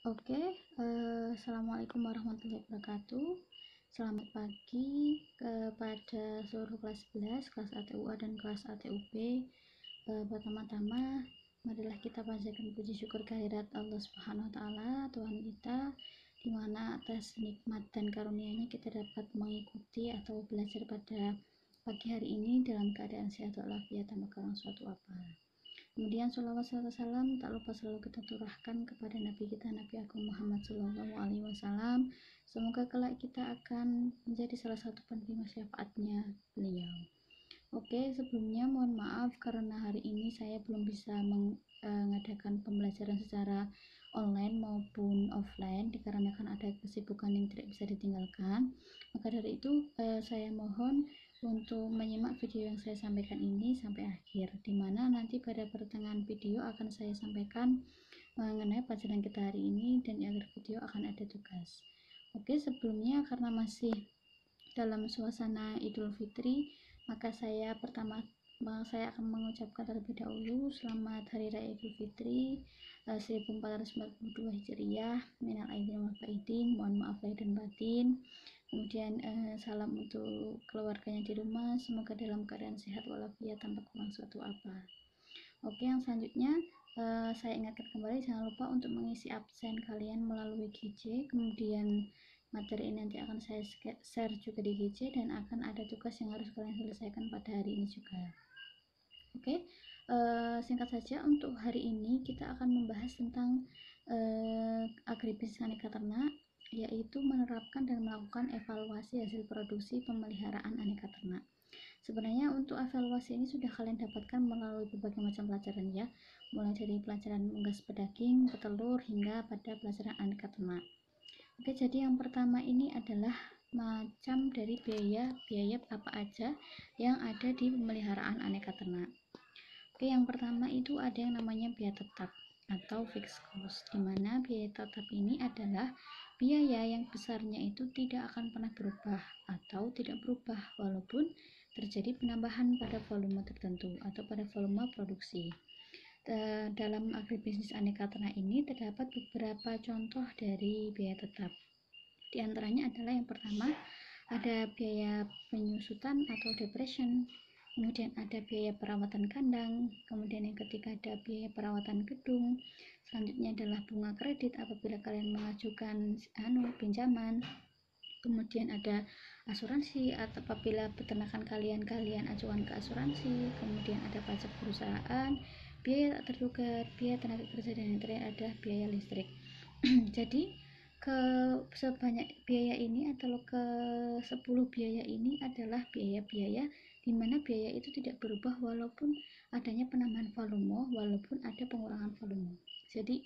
Oke, Assalamualaikum warahmatullahi wabarakatuh. Selamat pagi kepada seluruh kelas 11, kelas ATUA dan kelas ATUB. Pertama-tama, marilah kita panjatkan puji syukur kehadirat Allah Subhanahu wa taala, Tuhan kita, di mana atas nikmat dan karunia-Nya kita dapat mengikuti atau belajar pada pagi hari ini dalam keadaan sehat walafiat tanpa kurang suatu apa. Kemudian sholawat serta salam tak lupa selalu kita turahkan kepada Nabi kita, Nabi Agung Muhammad Sallallahu Alaihi Wasallam. Semoga kelak kita akan menjadi salah satu penerima syafaatnya beliau. Oke, sebelumnya mohon maaf karena hari ini saya belum bisa mengadakan pembelajaran secara online maupun offline dikarenakan ada kesibukan yang tidak bisa ditinggalkan. Maka dari itu saya mohon untuk menyimak video yang saya sampaikan ini sampai akhir, dimana nanti pada pertengahan video akan saya sampaikan mengenai pelajaran kita hari ini, dan di akhir video akan ada tugas. Oke, sebelumnya karena masih dalam suasana Idul Fitri, maka saya akan mengucapkan terlebih dahulu selamat Hari Raya Idul Fitri 1442 Hijriah. Minal aidin wal faidin, mohon maaf lahir dan batin. Kemudian salam untuk keluarganya di rumah, semoga dalam keadaan sehat walafiat tanpa kurang suatu apa. Oke, yang selanjutnya saya ingatkan kembali, jangan lupa untuk mengisi absen kalian melalui GC. Kemudian materi ini nanti akan saya share juga di GC, dan akan ada tugas yang harus kalian selesaikan pada hari ini juga. Oke, singkat saja untuk hari ini kita akan membahas tentang agribisnis aneka ternak, yaitu menerapkan dan melakukan evaluasi hasil produksi pemeliharaan aneka ternak. Sebenarnya untuk evaluasi ini sudah kalian dapatkan melalui berbagai macam pelajaran ya, mulai dari pelajaran unggas pedaging, petelur, hingga pada pelajaran aneka ternak. Oke, jadi yang pertama ini adalah macam dari biaya apa aja yang ada di pemeliharaan aneka ternak. Oke, yang pertama itu ada yang namanya biaya tetap atau fixed cost, di mana biaya tetap ini adalah biaya yang besarnya itu tidak akan pernah berubah atau tidak berubah walaupun terjadi penambahan pada volume tertentu atau pada volume produksi. Dalam agribisnis aneka ternak ini terdapat beberapa contoh dari biaya tetap. Di antaranya adalah yang pertama ada biaya penyusutan atau depression, kemudian ada biaya perawatan kandang, kemudian yang ketiga ada biaya perawatan gedung, selanjutnya adalah bunga kredit apabila kalian mengajukan pinjaman, kemudian ada asuransi atau apabila peternakan kalian ajukan ke asuransi, kemudian ada pajak perusahaan, biaya tak terduga, biaya tenaga kerja, dan yang terakhir ada biaya listrik. Jadi sebanyak biaya ini atau ke 10 biaya ini adalah biaya-biaya di mana biaya itu tidak berubah walaupun adanya penambahan volume, walaupun ada pengurangan volume. Jadi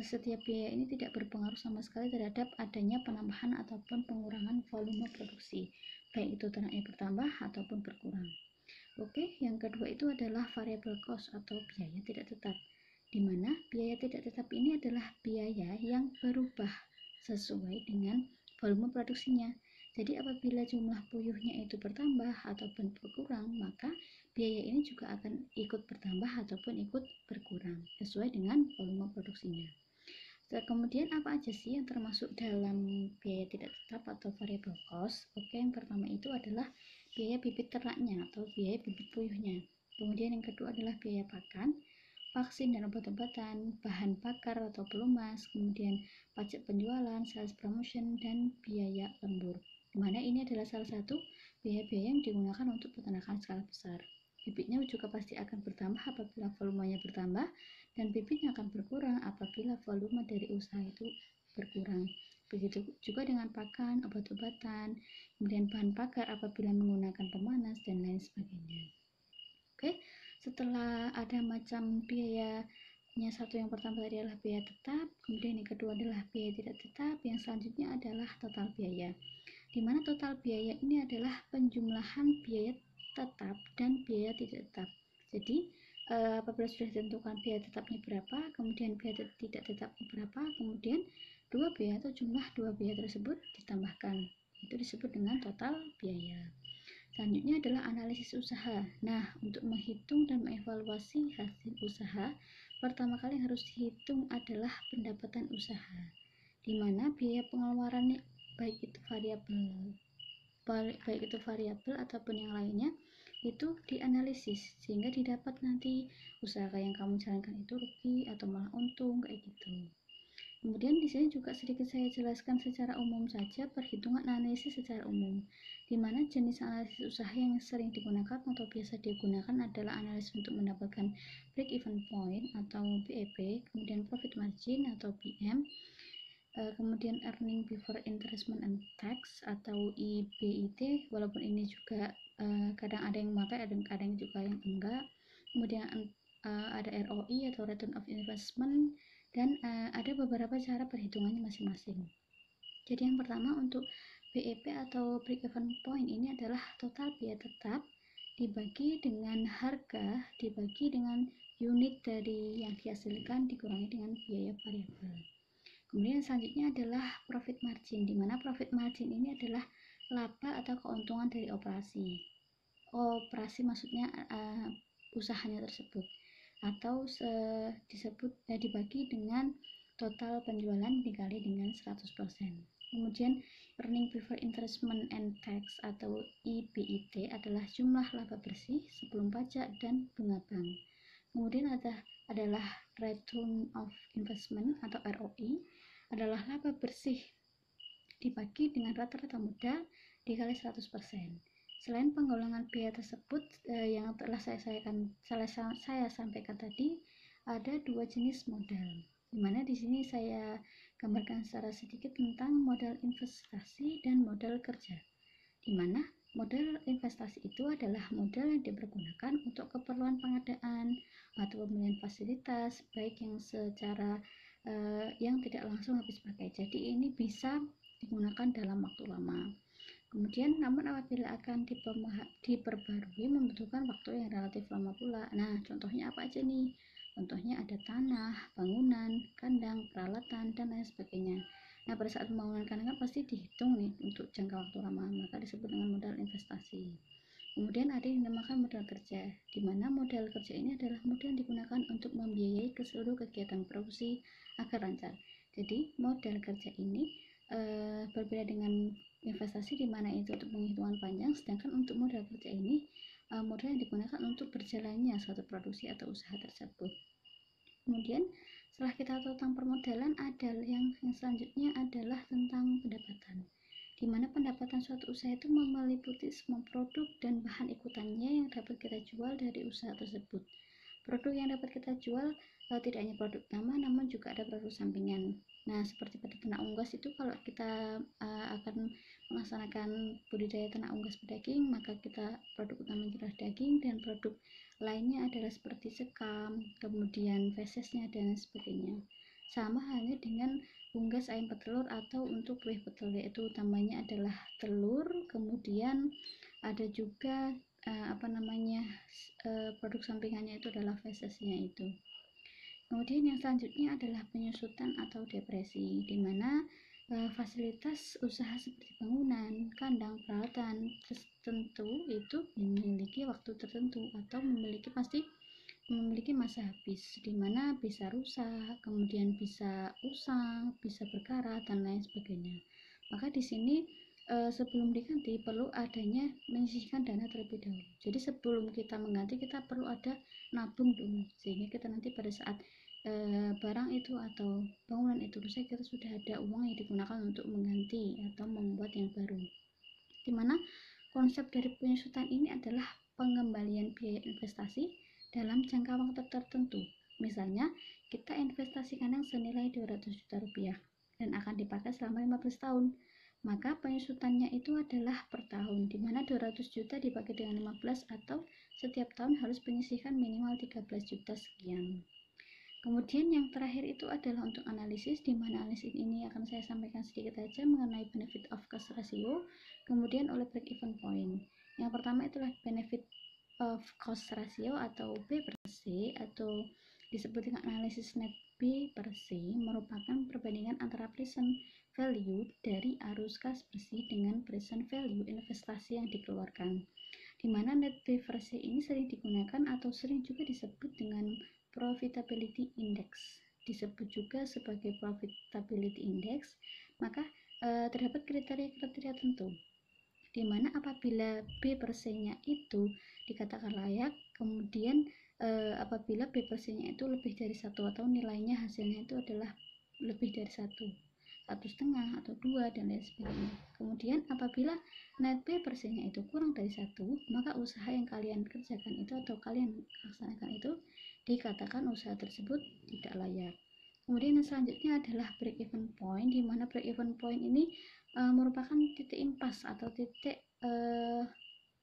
setiap biaya ini tidak berpengaruh sama sekali terhadap adanya penambahan ataupun pengurangan volume produksi, baik itu ternaknya bertambah ataupun berkurang. Oke, yang kedua itu adalah variable cost atau biaya tidak tetap, di mana biaya tidak tetap ini adalah biaya yang berubah sesuai dengan volume produksinya. Jadi apabila jumlah puyuhnya itu bertambah ataupun berkurang, maka biaya ini juga akan ikut bertambah ataupun ikut berkurang sesuai dengan volume produksinya. Kemudian apa aja sih yang termasuk dalam biaya tidak tetap atau variable cost? Oke, yang pertama itu adalah biaya bibit ternaknya atau biaya bibit puyuhnya. Kemudian yang kedua adalah biaya pakan, vaksin dan obat-obatan, bahan bakar atau pelumas, kemudian pajak penjualan, sales promotion, dan biaya lembur. Dimana ini adalah salah satu biaya-biaya yang digunakan untuk peternakan skala besar. Bibitnya juga pasti akan bertambah apabila volumenya bertambah, dan bibitnya akan berkurang apabila volume dari usaha itu berkurang. Begitu juga dengan pakan, obat-obatan, kemudian bahan bakar apabila menggunakan pemanas, dan lain sebagainya. Oke, setelah ada macam biayanya, satu yang pertama tadi adalah biaya tetap, kemudian yang kedua adalah biaya tidak tetap, yang selanjutnya adalah total biaya, di mana total biaya ini adalah penjumlahan biaya tetap dan biaya tidak tetap. Jadi apabila sudah ditentukan biaya tetapnya berapa, kemudian biaya tidak tetapnya berapa, kemudian dua biaya atau jumlah dua biaya tersebut ditambahkan, itu disebut dengan total biaya. Selanjutnya adalah analisis usaha. Nah, untuk menghitung dan mengevaluasi hasil usaha, pertama kali yang harus dihitung adalah pendapatan usaha, di mana biaya pengeluarannya baik itu variabel ataupun yang lainnya itu dianalisis sehingga didapat nanti usaha yang kamu jalankan itu rugi atau malah untung kayak gitu. Kemudian di sini juga sedikit saya jelaskan secara umum saja perhitungan analisis secara umum, di mana jenis analisis usaha yang sering digunakan atau biasa digunakan adalah analisis untuk mendapatkan break even point atau BEP, kemudian profit margin atau PM, kemudian earning before interest and tax atau EBIT, walaupun ini juga kadang ada yang memakai, kadang juga yang enggak. Kemudian ada ROI atau return of investment, dan ada beberapa cara perhitungannya masing-masing. Jadi yang pertama untuk BEP atau break even point ini adalah total biaya tetap dibagi dengan harga dibagi dengan unit dari yang dihasilkan dikurangi dengan biaya variabel. Kemudian selanjutnya adalah profit margin, di mana profit margin ini adalah laba atau keuntungan dari operasi. Operasi maksudnya usahanya tersebut, atau disebut dibagi dengan total penjualan dikali dengan 100%. Kemudian earning before investment and tax atau EBIT adalah jumlah laba bersih sebelum pajak dan bunga bank. Kemudian adalah return of investment atau ROI, adalah laba bersih dibagi dengan rata-rata modal dikali 100%. Selain penggolongan biaya tersebut yang telah saya sampaikan tadi, ada dua jenis modal, dimana di sini saya gambarkan secara sedikit tentang modal investasi dan modal kerja, dimana modal investasi itu adalah modal yang dipergunakan untuk keperluan pengadaan atau pembelian fasilitas, baik yang secara yang tidak langsung habis pakai, jadi ini bisa digunakan dalam waktu lama. Kemudian namun apabila akan diperbarui membutuhkan waktu yang relatif lama pula. Nah, contohnya apa aja nih? Contohnya ada tanah, bangunan, kandang, peralatan, dan lain sebagainya. Nah, pada saat pembangunan kandang pasti dihitung nih untuk jangka waktu lama, maka disebut dengan modal investasi. Kemudian ada yang dinamakan modal kerja, di mana modal kerja ini adalah modal yang digunakan untuk membiayai seluruh kegiatan produksi agar lancar. Jadi modal kerja ini berbeda dengan investasi di mana itu untuk penghitungan panjang, sedangkan untuk modal kerja ini modal yang digunakan untuk berjalannya suatu produksi atau usaha tersebut. Kemudian setelah kita tahu tentang permodalan, ada yang selanjutnya adalah tentang pendapatan, di mana pendapatan suatu usaha itu meliputi semua produk dan bahan ikutannya yang dapat kita jual dari usaha tersebut. Produk yang dapat kita jual tidak hanya produk utama, namun juga ada produk sampingan. Nah, seperti pada ternak unggas itu, kalau kita akan melaksanakan budidaya ternak unggas pedaging, maka kita produk utama adalah daging, dan produk lainnya adalah seperti sekam, kemudian fesesnya dan sebagainya. Sama halnya dengan unggas ayam petelur atau untuk kue petelur, yaitu utamanya adalah telur, kemudian ada juga produk sampingannya itu adalah fesesnya itu. Kemudian yang selanjutnya adalah penyusutan atau depresi, di mana fasilitas usaha seperti bangunan, kandang, peralatan tertentu itu memiliki waktu tertentu atau memiliki masa habis, di mana bisa rusak, kemudian bisa usang, bisa berkarat, dan lain sebagainya. Maka di sini sebelum diganti perlu adanya menyisihkan dana terlebih dahulu. Jadi sebelum kita mengganti, kita perlu ada nabung dulu, sehingga kita nanti pada saat barang itu atau bangunan itu rusak, kita sudah ada uang yang digunakan untuk mengganti atau membuat yang baru. Dimana konsep dari penyusutan ini adalah pengembalian biaya investasi dalam jangka waktu tertentu. Misalnya kita investasi kandang senilai 200 juta rupiah dan akan dipakai selama 15 tahun. Maka penyusutannya itu adalah per tahun, di mana 200 juta dibagi dengan 15 atau setiap tahun harus menyisihkan minimal 13 juta sekian. Kemudian yang terakhir itu adalah untuk analisis, di mana analisis ini akan saya sampaikan sedikit saja mengenai benefit of cost ratio, kemudian oleh break even point. Yang pertama itulah benefit of cost ratio atau B per C, atau disebut dengan analisis net B per C, merupakan perbandingan antara present value dari arus kas bersih dengan present value investasi yang dikeluarkan, di mana net B per C ini sering digunakan atau sering juga disebut dengan profitability index, disebut juga sebagai profitability index. Maka terdapat kriteria-kriteria tertentu di mana apabila B per C-nya itu dikatakan layak, kemudian apabila B per C-nya itu lebih dari 1 atau nilainya hasilnya itu adalah lebih dari 1,5 atau 2 dan lain sebagainya. Kemudian apabila net B per C-nya itu kurang dari 1, maka usaha yang kalian kerjakan itu atau kalian laksanakan itu dikatakan usaha tersebut tidak layak. Kemudian yang selanjutnya adalah break even point, di mana break even point ini merupakan titik impas atau titik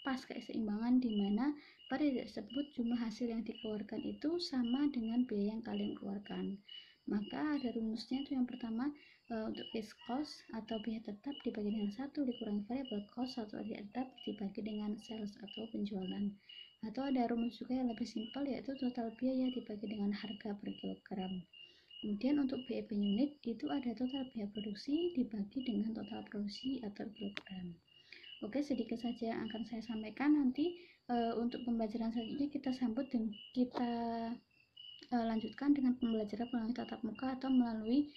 pas keseimbangan, di mana pada titik tersebut jumlah hasil yang dikeluarkan itu sama dengan biaya yang kalian keluarkan. Maka ada rumusnya itu yang pertama, untuk fixed cost atau biaya tetap dibagi dengan 1 dikurangi variable cost atau biaya tetap dibagi dengan sales atau penjualan. Atau ada rumus juga yang lebih simpel, yaitu total biaya dibagi dengan harga per kilogram. Kemudian untuk biaya per unit itu ada total biaya produksi dibagi dengan total produksi atau kilogram. Oke, sedikit saja yang akan saya sampaikan. Nanti untuk pembelajaran selanjutnya kita sambut dan kita lanjutkan dengan pembelajaran melalui tatap muka atau melalui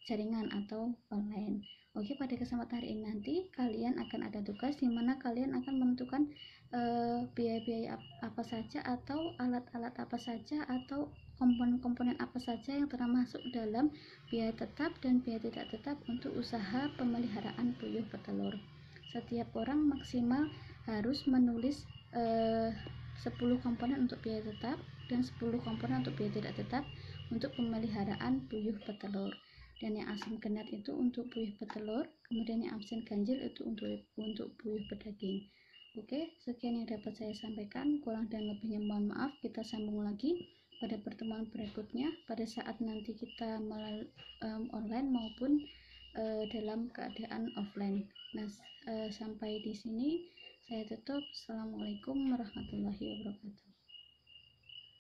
jaringan atau online. Oke, pada kesempatan hari ini nanti kalian akan ada tugas di mana kalian akan menentukan biaya-biaya apa saja atau alat-alat apa saja atau komponen-komponen apa saja yang termasuk dalam biaya tetap dan biaya tidak tetap untuk usaha pemeliharaan puyuh petelur. Setiap orang maksimal harus menulis 10 komponen untuk biaya tetap dan 10 komponen untuk biaya tidak tetap untuk pemeliharaan puyuh petelur. Dan yang asin genat itu untuk puyuh petelur, kemudian yang asin ganjil itu untuk puyuh pedaging. Oke, sekian yang dapat saya sampaikan. Kurang dan lebihnya mohon maaf. Kita sambung lagi pada pertemuan berikutnya pada saat nanti kita online maupun dalam keadaan offline. Nah, sampai di sini saya tutup. Assalamualaikum warahmatullahi wabarakatuh.